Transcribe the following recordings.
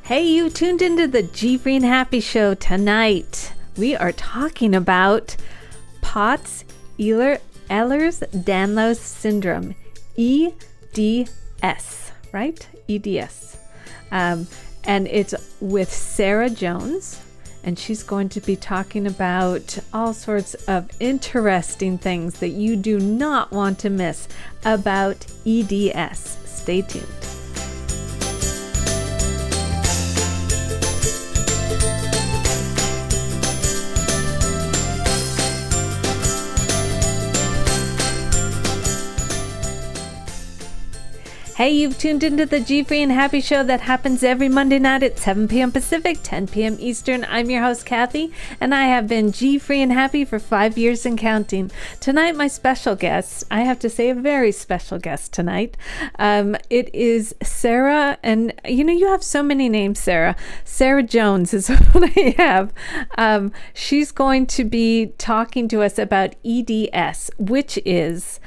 Hey, you tuned into the G Free and Happy Show tonight. We are talking about Potts Ehlers-Danlos syndrome, EDS, right? EDS. And it's with Sarah Jones, and she's going to be talking about all sorts of interesting things that you do not want to miss about EDS. Stay tuned. Hey, you've tuned into the G Free and Happy Show that happens every Monday night at 7 p.m. Pacific, 10 p.m. Eastern. I'm your host, Kathy, and I have been G Free and Happy for 5 years and counting. Tonight, my special guest, I have to say a very special guest tonight. It is Sarah, and you have so many names, Sarah. Sarah Jones is what I have. She's going to be talking to us about EDS, which is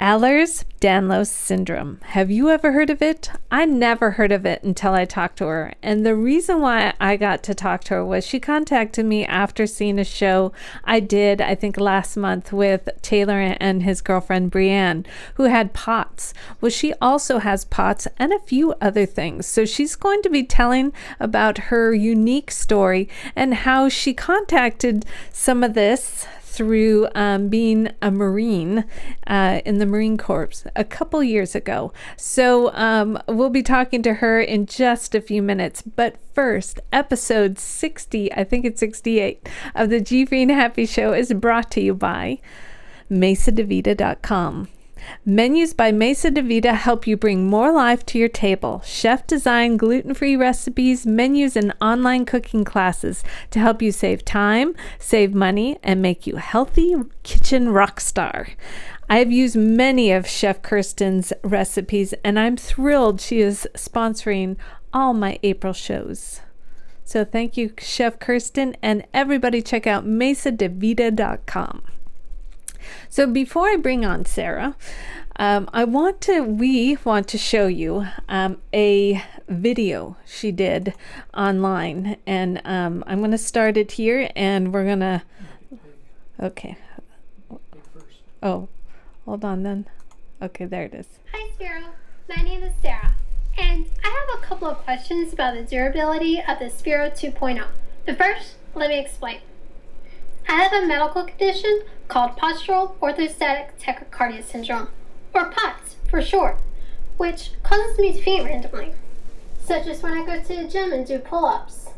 Ehlers-Danlos syndrome. Have you ever heard of it? I never heard of it until I talked to her. And the reason why I got to talk to her was she contacted me after seeing a show I did, I think last month, with Taylor and his girlfriend Brianne, who had POTS. Well, she also has POTS and a few other things. So she's going to be telling about her unique story and how she contacted some of this through being a Marine in the Marine Corps a couple years ago. So we'll be talking to her in just a few minutes. But first, episode 60, I think it's 68, of the G Free and Happy Show is brought to you by mesadevita.com. Menus by Mesa DeVita help you bring more life to your table. Chef-designed gluten-free recipes, menus, and online cooking classes to help you save time, save money, and make you healthy kitchen rock star. I've used many of Chef Kirsten's recipes, and I'm thrilled she is sponsoring all my April shows. So thank you, Chef Kirsten, and everybody check out mesadevita.com. So before I bring on Sarah, we want to show you a video she did online, and I'm going to start it here, and we're going to, okay. Oh, hold on then. Okay, there it is. Hi, Spiro. My name is Sarah, and I have a couple of questions about the durability of the Spiro 2.0. But first, let me explain. I have a medical condition called postural orthostatic tachycardia syndrome, or POTS for short, which causes me to faint randomly, such as when I go to the gym and do pull-ups.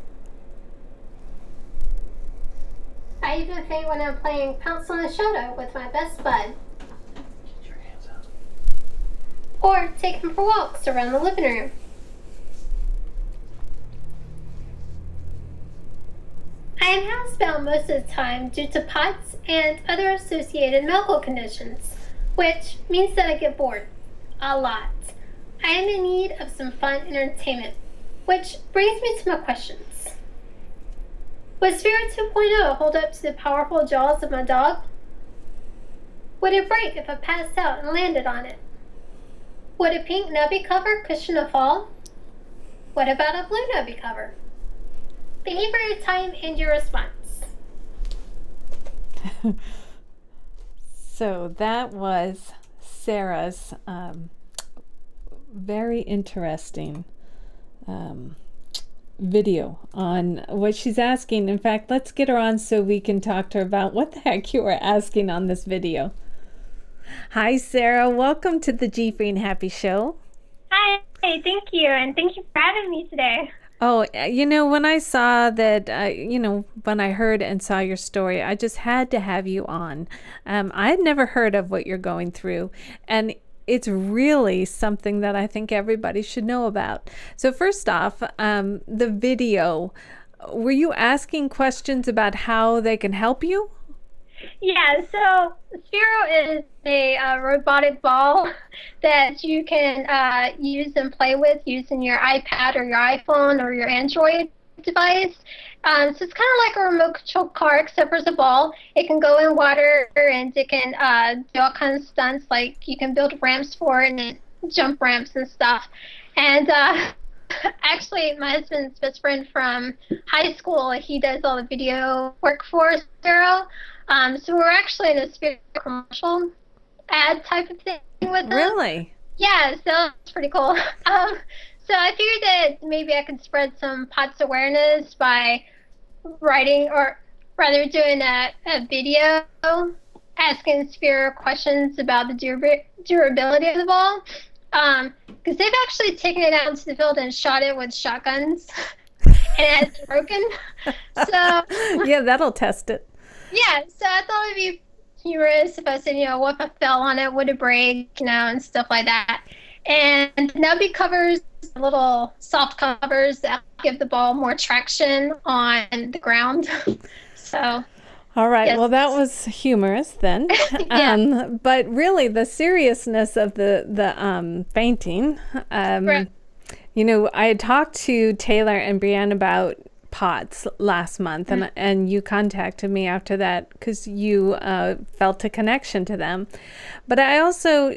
I even faint when I'm playing Pounce on the Shadow with my best bud, Get your hands out. or take him for walks around the living room. I am housebound most of the time due to POTS and other associated medical conditions, which means that I get bored a lot. I am in need of some fun entertainment, which brings me to my questions. Would Spiro 2.0 hold up to the powerful jaws of my dog? Would it break if I passed out and landed on it? Would a pink nubby cover cushion a fall? What about a blue nubby cover? Thank you for your time and your response. So that was Sarah's very interesting video on what she's asking. In fact, let's get her on so we can talk to her about what the heck you were asking on this video. Hi, Sarah. Welcome to the G Free and Happy Show. Hi, thank you, and thank you for having me today. Oh, when I saw that, when I heard and saw your story, I just had to have you on. I had never heard of what you're going through, and it's really something that I think everybody should know about. So first off, the video, were you asking questions about how they can help you? Yeah, so Spiro is a robotic ball that you can use and play with using your iPad or your iPhone or your Android device. So it's kind of like a remote control car, except for the ball. It can go in water and it can do all kinds of stunts, like you can build ramps for it and jump ramps and stuff. And actually my husband's best friend from high school. He does all the video work for Zero. So we're actually in a spirit commercial ad type of thing with them. Really? Yeah, so that's pretty cool. So I figured that maybe I could spread some POTS awareness by writing, or rather doing a video asking Sphere questions about the durability of the ball. Because they've actually taken it out into the field and shot it with shotguns, and it has broken. So Yeah, that'll test it. yeah, so I thought it'd be humorous if I said, what if I fell on it, would it break, and stuff like that. And Nubby covers, little soft covers that give the ball more traction on the ground. So All right. yes. Well, that was humorous then. Yeah. But really, the seriousness of the fainting. Right. I had talked to Taylor and Brienne about POTS last month, and you contacted me after that because you felt a connection to them. But I also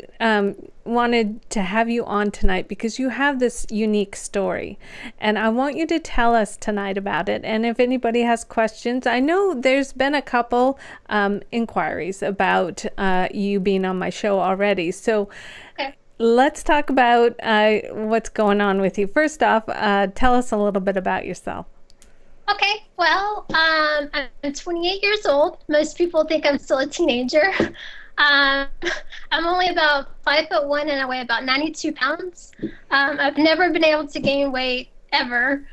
wanted to have you on tonight because you have this unique story, and I want you to tell us tonight about it. And if anybody has questions, I know there's been a couple inquiries about you being on my show already. So Okay. let's talk about what's going on with you. First off, tell us a little bit about yourself. Okay, well, I'm 28 years old. Most people think I'm still a teenager. I'm only about 5'1" and I weigh about 92 pounds. I've never been able to gain weight ever.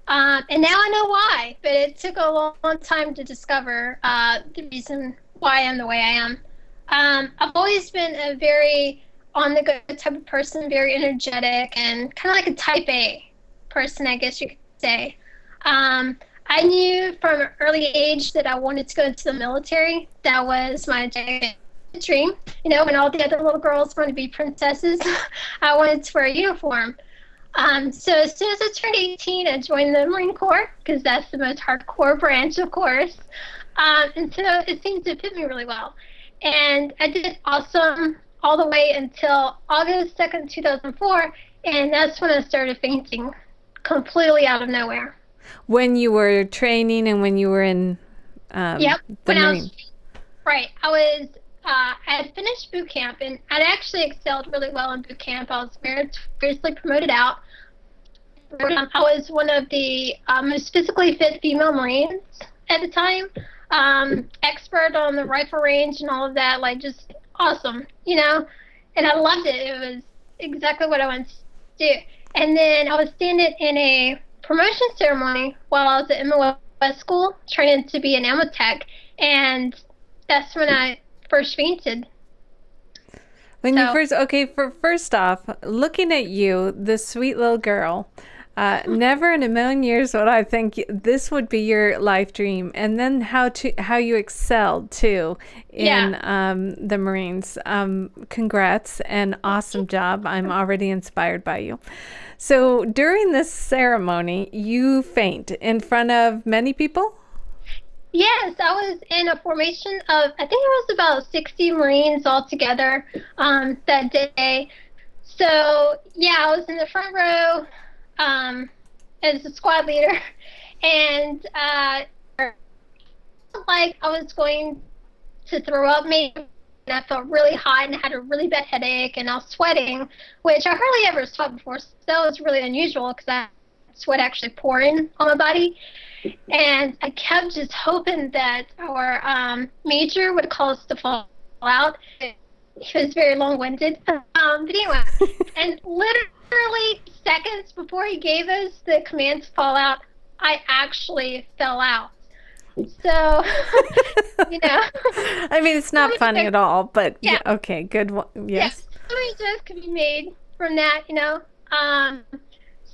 And now I know why, but it took a long time to discover the reason why I'm the way I am. I've always been a very on-the-go type of person, very energetic, and kind of like a type A person, I guess you could say. I knew from an early age that I wanted to go into the military. That was my dream. When all the other little girls wanted to be princesses, I wanted to wear a uniform. So as soon as I turned 18, I joined the Marine Corps because that's the most hardcore branch, of course. And so it seemed to fit me really well. And I did awesome all the way until August 2nd, 2004, and that's when I started fainting completely out of nowhere. When you were training and when you were in Yep. the When I Marine. was right, I had finished boot camp, and I'd actually excelled really well in boot camp. I was variously promoted out. I was one of the most physically fit female Marines at the time. Expert on the rifle range and all of that, like just awesome, And I loved it. It was exactly what I wanted to do. And then I was standing in a promotion ceremony while I was at MOS school, training to be an ammo tech, and that's when I first fainted. When you first off, looking at you, this sweet little girl, never in a million years would I think this would be your life dream. And then how you excelled too in the Marines. Congrats and awesome job. I'm already inspired by you. So during this ceremony, you faint in front of many people? Yes, I was in a formation of, I think it was about 60 Marines all together that day. So, yeah, I was in the front row as a squad leader, and like I was going to throw up, maybe, and I felt really hot and had a really bad headache, and I was sweating, which I hardly ever sweat before, so that was really unusual because I had sweat actually pouring on my body. And I kept just hoping that our major would call us to fall out. He was very long-winded. But anyway, and literally seconds before he gave us the command to fall out, I actually fell out. So, I mean, it's not funny at all, but yeah. Okay, good one. Yes. So many jokes could be made from that,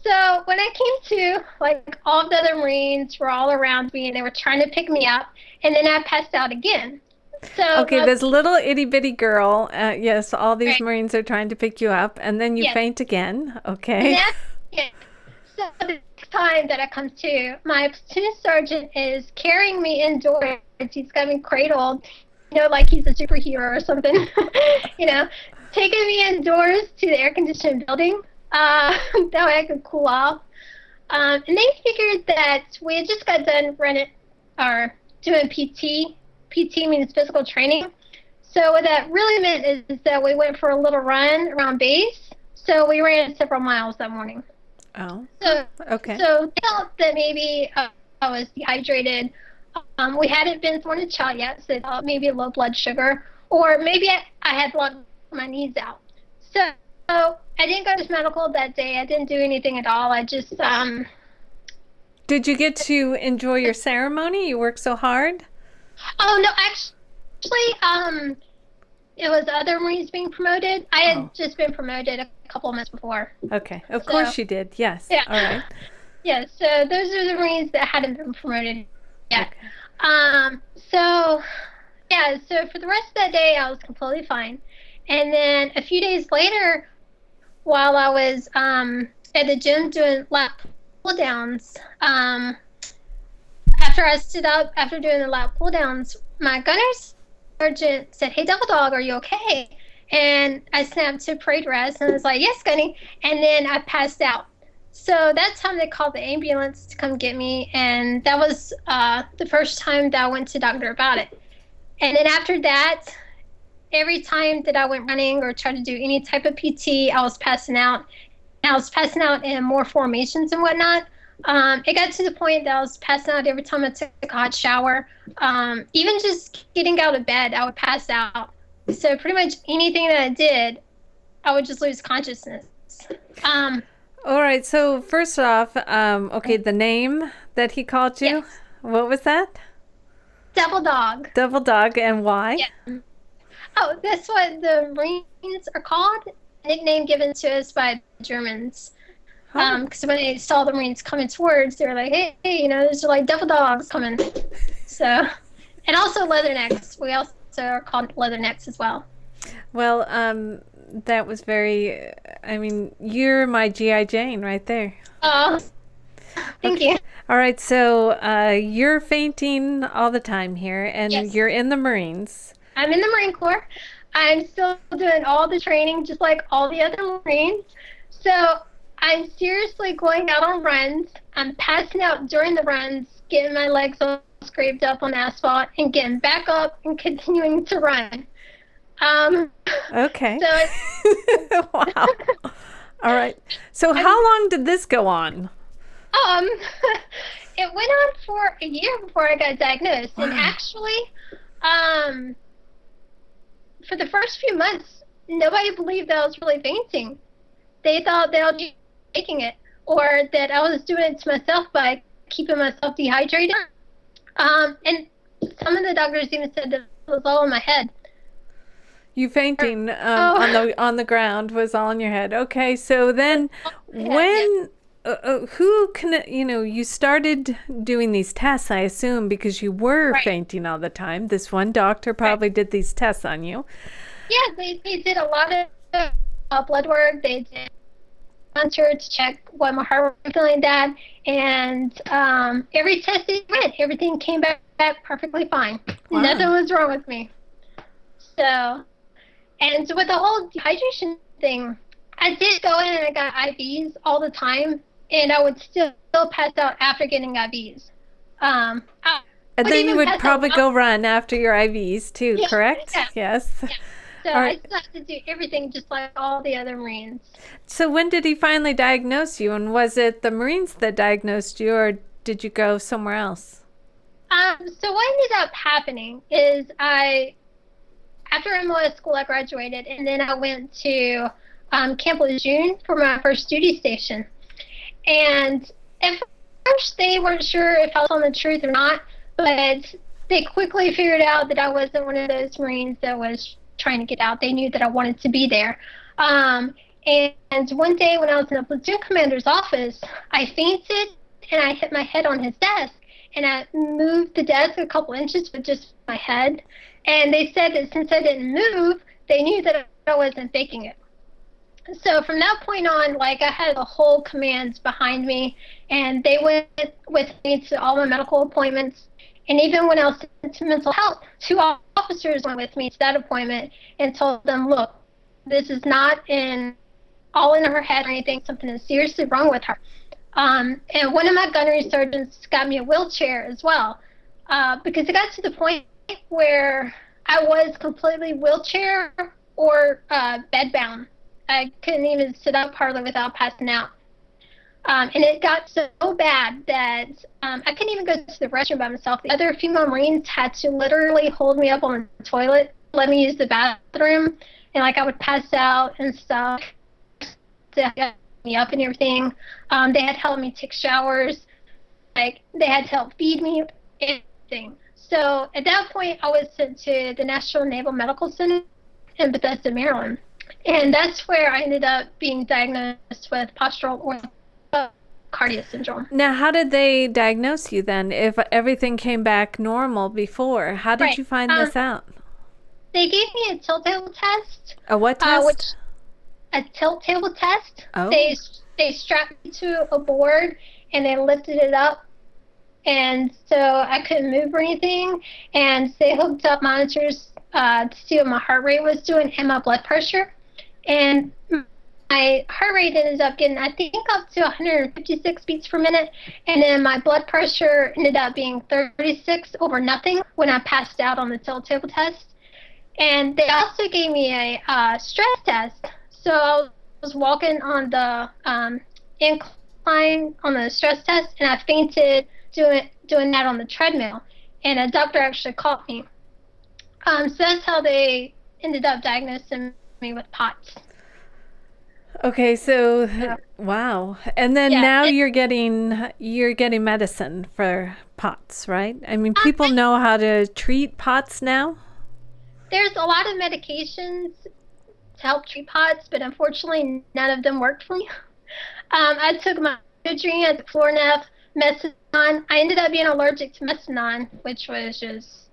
So when I came to, like, all of the other Marines were all around me, and they were trying to pick me up, and then I passed out again. So Okay, this little itty bitty girl, yes, all these Right. Marines are trying to pick you up, and then you Yes. faint again. And Okay. so the next time that I come to, my platoon sergeant is carrying me indoors. He's got me cradled, like he's a superhero or something, taking me indoors to the air-conditioned building. That way I could cool off. And they figured that we had just got done running or doing PT. PT means physical training. So what that really meant is that we went for a little run around base. So we ran several miles that morning. Oh, So, okay. so they thought that maybe I was dehydrated. We hadn't been thrown a shot yet, so they thought maybe low blood sugar, or maybe I had blocked my knees out. So I didn't go to medical that day. I didn't do anything at all. I just Did you get to enjoy your ceremony? You worked so hard? oh no, actually it was other Marines being promoted. I Oh, had just been promoted a couple of months before. okay. Of So course you did. Yes. yeah. All right. Yeah, so those are the Marines that hadn't been promoted yet. Okay. So yeah, so for the rest of that day I was completely fine. And then a few days later, while I was at the gym doing lap pull downs, after I stood up after doing the lap pull downs, my gunner sergeant said, "Hey, Devil Dog, are you okay?" And I snapped to parade rest and I was like, "Yes, Gunny." And then I passed out. So that time they called the ambulance to come get me, and that was the first time that I went to doctor about it. And then after that, every time that I went running or tried to do any type of PT, I was passing out. And I was passing out in more formations and whatnot. It got to the point that I was passing out every time I took a hot shower. Even just getting out of bed, I would pass out. So pretty much anything that I did, I would just lose consciousness. Um, All right. So first off, okay, the name that he called you, yes, what was that? Devil Dog. Devil Dog, and why? Yeah. Oh, that's what the Marines are called. Nickname given to us by the Germans. Oh, Because when they saw the Marines coming towards, they were like, hey, those are like devil dogs coming. So, and also leathernecks. We also are called leathernecks as well. well, that was very. I mean, you're my GI Jane right there. Oh, thank Okay. you. All right. So you're fainting all the time here, and Yes, you're in the Marines. I'm in the Marine Corps. I'm still doing all the training just like all the other Marines. So I'm seriously going out on runs. I'm passing out during the runs, getting my legs all scraped up on asphalt, and getting back up and continuing to run. Um, Okay. so Wow. All right. So I'm, how long did this go on? um, it went on for a year before I got diagnosed, and Wow. actually, um, for the first few months, nobody believed that I was really fainting. They thought that I was faking it, or that I was doing it to myself by keeping myself dehydrated. And some of the doctors even said that it was all in my head. You fainting Oh, on the ground was all in your head. Okay. So then, head, yeah, when who can you started doing these tests? I assume because you were right, fainting all the time. This one doctor right. probably did these tests on you. Yeah, they did a lot of blood work. They did monitor to check what my heart was feeling that, and every test they ran, everything came back perfectly fine. Wow. Nothing was wrong with me. So, and so with the whole dehydration thing, I did go in and I got IVs all the time, and I would still pass out after getting IVs. I And would then you even would pass out probably while, go run after your IVs too, yeah, correct? yeah, Yes. yeah. So All I right. still have to do everything just like all the other Marines. So when did he finally diagnose you? And was it the Marines that diagnosed you, or did you go somewhere else? So what ended up happening is after MOS school, I graduated, and then I went to Camp Lejeune for my first duty station. And at first, they weren't sure if I was telling the truth or not, but they quickly figured out that I wasn't one of those Marines that was trying to get out. They knew that I wanted to be there. And one day when I was in the platoon commander's office, I fainted and I hit my head on his desk. And I moved the desk a couple inches with just my head. And they said that since I didn't move, they knew that I wasn't faking it. So from that point on, like I had the whole command behind me, and they went with me to all my medical appointments. And even when I was sent to mental health, two officers went with me to that appointment and told them, look, this is not in all in her head or anything. Something is seriously wrong with her. And one of my gunnery surgeons got me a wheelchair as well, because it got to the point where I was completely wheelchair or bedbound. I couldn't even sit up hardly without passing out. And it got so bad that I couldn't even go to the restroom by myself. The other female Marines had to literally hold me up on the toilet, let me use the bathroom, and like I would pass out and stuff to get me up and everything. They had to help me take showers. Like they had to help feed me, everything. So at that point, I was sent to the National Naval Medical Center in Bethesda, Maryland. And that's where I ended up being diagnosed with postural orthocardia syndrome. Now, how did they diagnose you then? If everything came back normal before, how did Right. you find this out? They gave me a tilt table test. A what test? A tilt table test. Oh. They strapped me to a board and they lifted it up, and so I couldn't move or anything. And they hooked up monitors to see what my heart rate was doing and my blood pressure. And my heart rate ended up getting, I think, up to 156 beats per minute, and then my blood pressure ended up being 36 over nothing when I passed out on the tilt table test. And they also gave me a stress test. So I was walking on the incline on the stress test, and I fainted doing that on the treadmill. And a doctor actually caught me. So that's how they ended up diagnosing me with POTS. Okay, so wow. And then now you're getting medicine for POTS, right? I mean, people know how to treat POTS now. There's a lot of medications to help treat POTS, but unfortunately none of them worked for me. I took my Adrian, I took Florinef, Methadone. I ended up being allergic to Methadone, which was just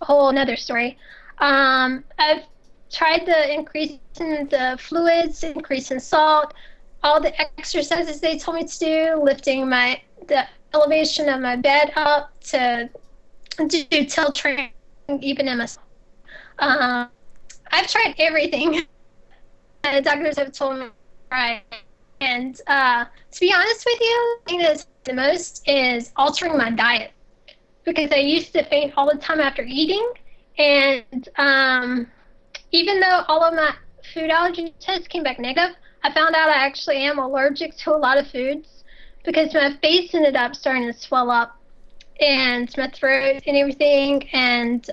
a whole another story. I've tried the increase in the fluids, increase in salt, all the exercises they told me to do, lifting the elevation of my bed up to do tilt training, even in my. I've tried everything. The doctors have told me, right. And to be honest with you, the thing that's the most is altering my diet, because I used to faint all the time after eating, and even though all of my food allergy tests came back negative, I found out I actually am allergic to a lot of foods, because my face ended up starting to swell up and my throat and everything. And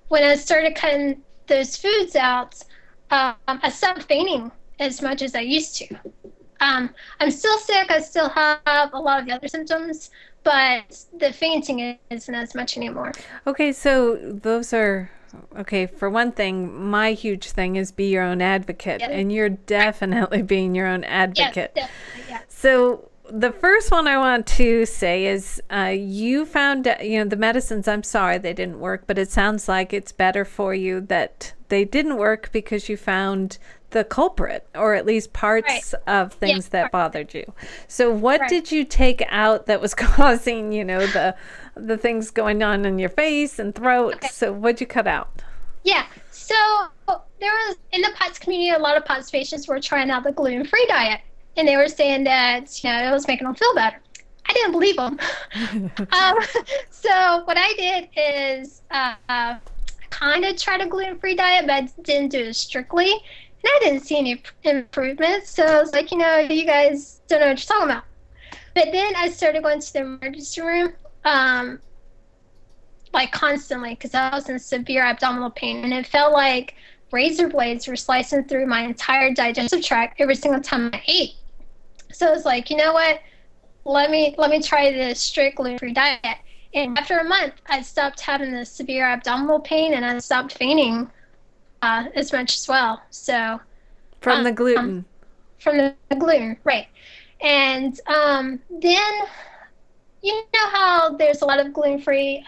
when I started cutting those foods out, I stopped fainting as much as I used to. I'm still sick. I still have a lot of the other symptoms, but the fainting isn't as much anymore. Okay, so those are, okay, for one thing, my huge thing is be your own advocate, and you're definitely being your own advocate. Yes, definitely, yes. So the first one I want to say is you found, the medicines, I'm sorry they didn't work, but it sounds like it's better for you that they didn't work because you found the culprit, or at least parts of things that bothered you. So what did you take out that was causing, the things going on in your face and throat? Okay. So what'd you cut out? Yeah, so there was, in the POTS community, a lot of POTS patients were trying out the gluten-free diet, and they were saying that, it was making them feel better. I didn't believe them. So what I did is kind of tried a gluten-free diet, but I didn't do it strictly. And I didn't see any improvements. So I was like, you guys don't know what you're talking about. But then I started going to the emergency room, like constantly, because I was in severe abdominal pain. And it felt like razor blades were slicing through my entire digestive tract every single time I ate. So I was like, you know what? Let me try this strict gluten-free diet. And after a month, I stopped having the severe abdominal pain, and I stopped fainting as much as well. So from the gluten. From the gluten, right. And then, you know how there's a lot of gluten-free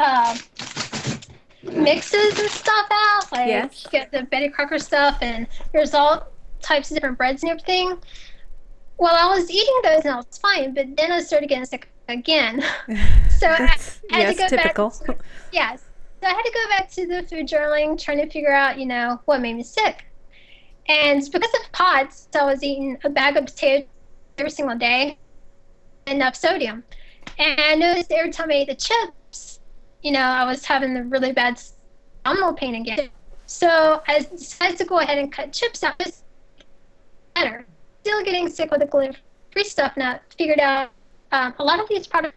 mixes and stuff out? Like, yes. You get the Betty Crocker stuff, and there's all types of different breads and everything. Well, I was eating those, and I was fine, but then I started getting sick again. So I had to go typical. back. Yes. So I had to go back to the food journaling, trying to figure out, what made me sick. And because of POTS, I was eating a bag of potatoes every single day, enough sodium. And I noticed every time I ate the chips, I was having the really bad abdominal pain again. So I decided to go ahead and cut chips out. It's better. Still getting sick with the gluten-free stuff now. Figured out a lot of these products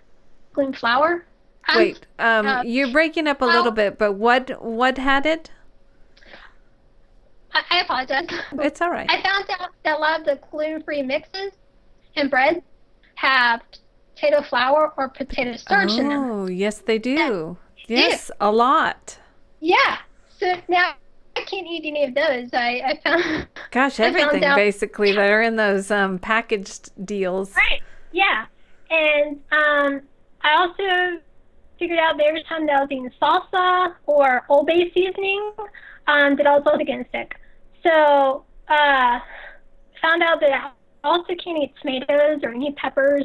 gluten flour. Wait, you're breaking up a little bit, but what had it? I apologize. It's all right. I found out that a lot of the gluten-free mixes and breads have potato flour or potato starch in them. Oh, yes, they do. They Yes, a lot. Yeah. So now I can't eat any of those. I found. Gosh, I found everything out- basically that are in those packaged deals. Right. Yeah. And I also figured out that every time that I was eating salsa or Old Bay seasoning, that I was also getting sick. So found out that I also can't eat tomatoes or any peppers.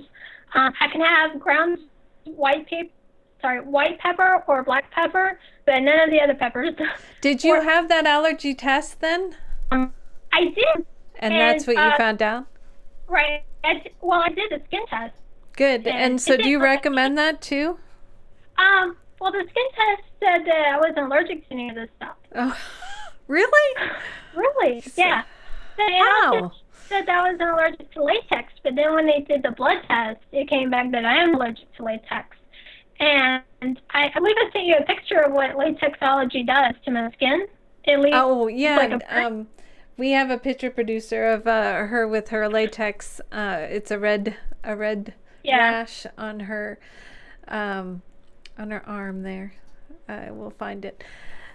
I can have ground white pepper or black pepper, but none of the other peppers. Did you have that allergy test then? I did. And that's what you found out? Right. I did the skin test. Good. And so do you recommend that too? Well, the skin test said that I wasn't allergic to any of this stuff. Oh, really? Really? Yeah. It also said that I wasn't allergic to latex, but then when they did the blood test, it came back that I am allergic to latex. And I believe I sent you a picture of what latex allergy does to my skin. It leaves yeah. We have a picture producer of her with her latex. It's a red rash on her arm there. I will find it.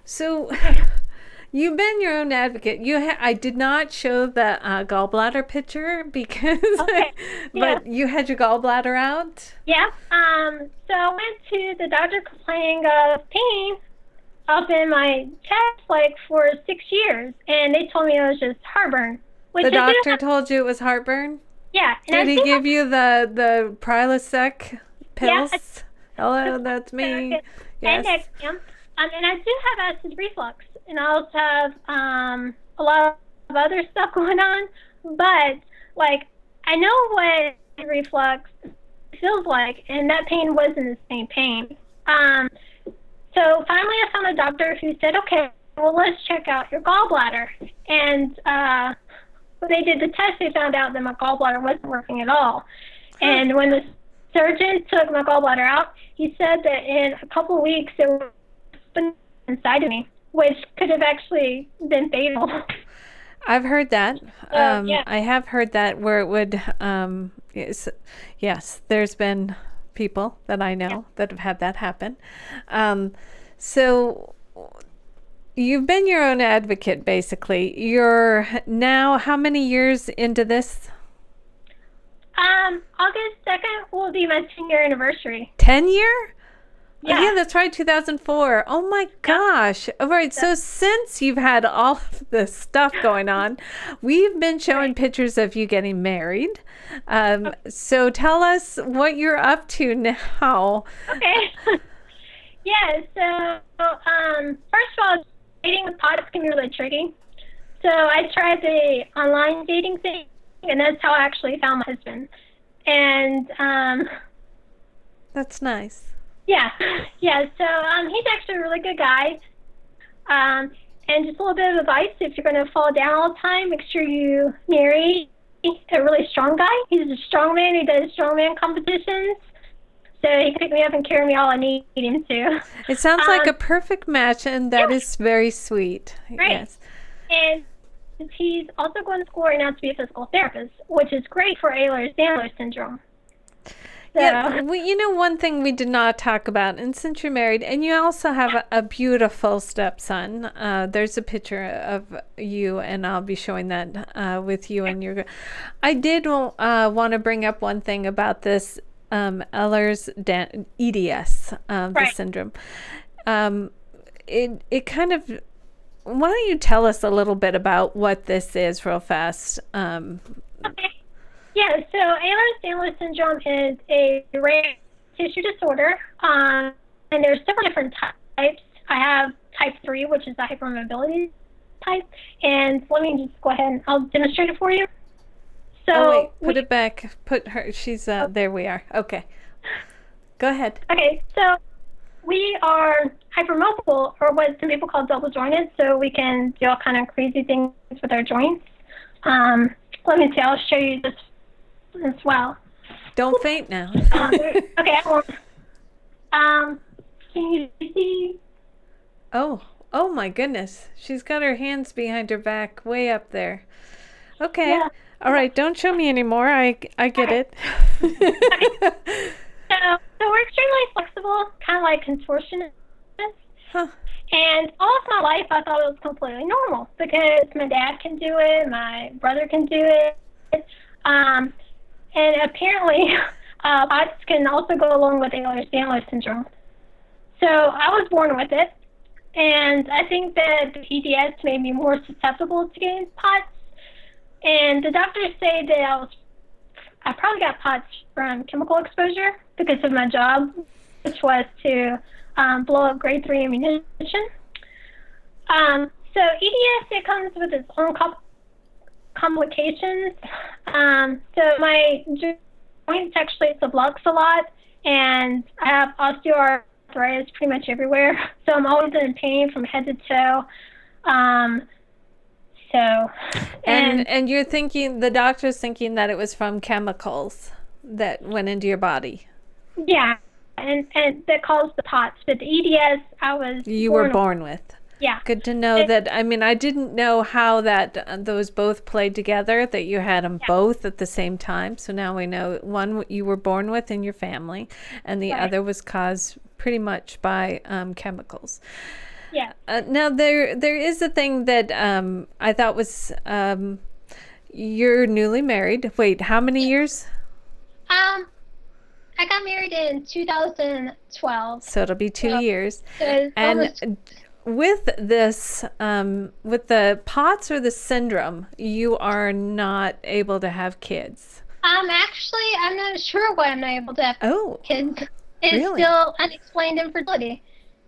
So you've been your own advocate. I did not show the gallbladder picture because, but you had your gallbladder out. Yeah. So I went to the doctor complaining of pain up in my chest for 6 years, and they told me it was just heartburn. The doctor told you it was heartburn? Yeah. Did he give you the Prilosec pills? Yeah. Hello, that's me. Yes. And I do have acid reflux, and I also have a lot of other stuff going on. But I know what reflux feels like, and that pain wasn't the same pain. So finally, I found a doctor who said, "Okay, well, let's check out your gallbladder." And when they did the test, they found out that my gallbladder wasn't working at all. And when the surgeon took my gallbladder out, he said that in a couple of weeks it was inside of me, which could have actually been fatal. I've heard that. Yeah. I have heard that where it would. Yes, there's been people that I know that have had that happen. So you've been your own advocate, basically. You're now how many years into this? August 2nd will be my 10-year anniversary. 10-year? Yeah. Oh, yeah, that's right, 2004. Oh my gosh. All right, so since you've had all of this stuff going on, we've been showing pictures of you getting married. So tell us what you're up to now. Okay. Yeah, so first of all, dating with POTS can be really tricky. So I tried the online dating thing, and that's how I actually found my husband. And that's nice. Yeah. So he's actually a really good guy. And just a little bit of advice: if you're going to fall down all the time, make sure you marry a really strong guy. He's a strong man. He does strongman competitions, so he can pick me up and carry me all I need him to. It sounds like a perfect match, and that is very sweet. Right. Yes. And he's also going to school right now to be a physical therapist, which is great for Ehlers-Danlos syndrome. So. Yeah, one thing we did not talk about, and since you're married, and you also have a beautiful stepson, there's a picture of you, and I'll be showing that with you and your. I did want to bring up one thing about this EDS, the syndrome. It kind of. Why don't you tell us a little bit about what this is, real fast? Okay. Yeah, so Ehlers-Danlos syndrome is a rare tissue disorder, and there's several different types. I have type 3, which is the hypermobility type. And let me just go ahead and I'll demonstrate it for you. So Oh, wait, put it back. Put her, she's, there we are. Okay. Go ahead. Okay, so we are hypermobile, or what some people call double jointed, so we can do all kind of crazy things with our joints. Let me see, I'll show you this as well. Don't faint now. Okay, I won't. Can you see? Oh my goodness. She's got her hands behind her back, way up there. Okay. Yeah. All right, don't show me anymore. I get it. So we're extremely flexible, kind of like contortionists. Huh. And all of my life, I thought it was completely normal because my dad can do it, my brother can do it, and apparently, POTS can also go along with Ehlers-Danlos syndrome. So I was born with it, and I think that the EDS made me more susceptible to getting POTS. And the doctors say that I probably got POTS from chemical exposure because of my job, which was to blow up grade 3 ammunition. So EDS, it comes with its own complications. So my joints actually sublux a lot, and I have osteoarthritis pretty much everywhere. So I'm always in pain from head to toe. And you're thinking, the doctor's thinking that it was from chemicals that went into your body. Yeah, and that caused the POTS. But the EDS, you were born with. Yeah. Good to know that. I mean, I didn't know how that those both played together, that you had them both at the same time. So now we know one you were born with in your family, and the other was caused pretty much by chemicals. Yeah. Now there is a thing that I thought was you're newly married. Wait, how many years? I got married in 2012. So it'll be 2 years. So and with this, with the POTS or the syndrome, you are not able to have kids. Actually, I'm not sure why I'm not able to have kids. It's really? still unexplained infertility.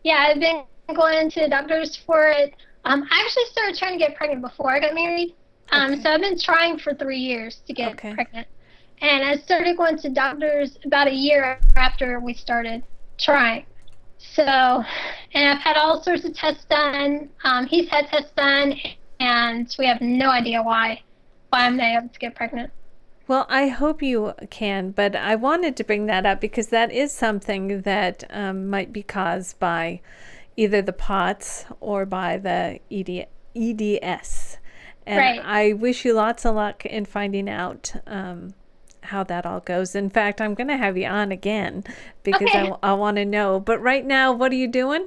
Yeah, I've been going to doctors for it. I actually started trying to get pregnant before I got married. So I've been trying for 3 years to get pregnant. And I started going to doctors about a year after we started trying. So, and I've had all sorts of tests done. He's had tests done, and we have no idea why I'm not able to get pregnant. Well, I hope you can, but I wanted to bring that up because that is something that might be caused by either the POTS or by the EDS. And I wish you lots of luck in finding out how that all goes. In fact, I'm going to have you on again because I want to know. But right now, what are you doing?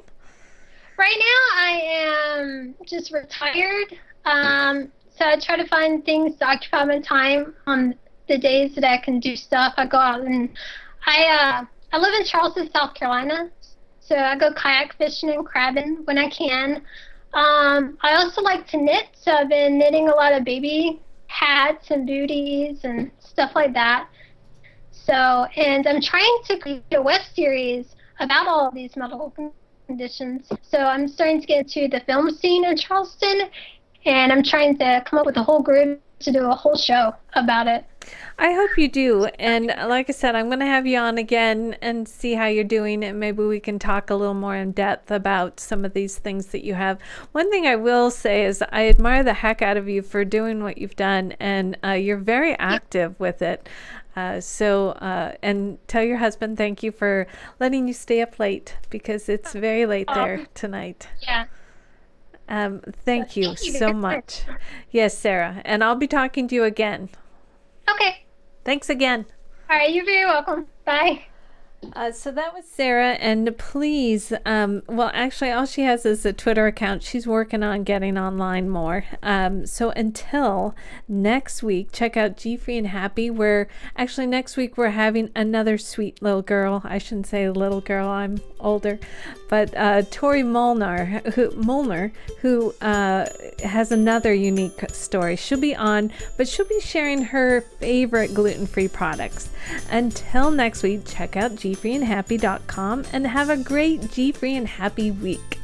Right now, I am just retired. So I try to find things to occupy my time on the days that I can do stuff. I go out and I live in Charleston, South Carolina. So I go kayak fishing and crabbing when I can. I also like to knit, so I've been knitting a lot of baby hats and booties and stuff like that. So, and I'm trying to create a web series about all of these medical conditions. So I'm starting to get into the film scene in Charleston, and I'm trying to come up with a whole group to do a whole show about it. I hope you do. And like I said, I'm going to have you on again and see how you're doing. And maybe we can talk a little more in depth about some of these things that you have. One thing I will say is I admire the heck out of you for doing what you've done. And you're very active with it. And tell your husband thank you for letting you stay up late because it's very late there tonight. Yeah. Thank you so much. Yes, Sarah. And I'll be talking to you again. Okay. Thanks again. All right, you're very welcome. Bye. So that was Sarah, and please, well, actually, all she has is a Twitter account. She's working on getting online more. So until next week, check out G Free and Happy. Actually, next week we're having another sweet little girl. I shouldn't say little girl. I'm older, but Tori Molnar, who has another unique story. She'll be on, but she'll be sharing her favorite gluten-free products. Until next week, check out gfreeandhappy.com and have a great G Free and Happy week.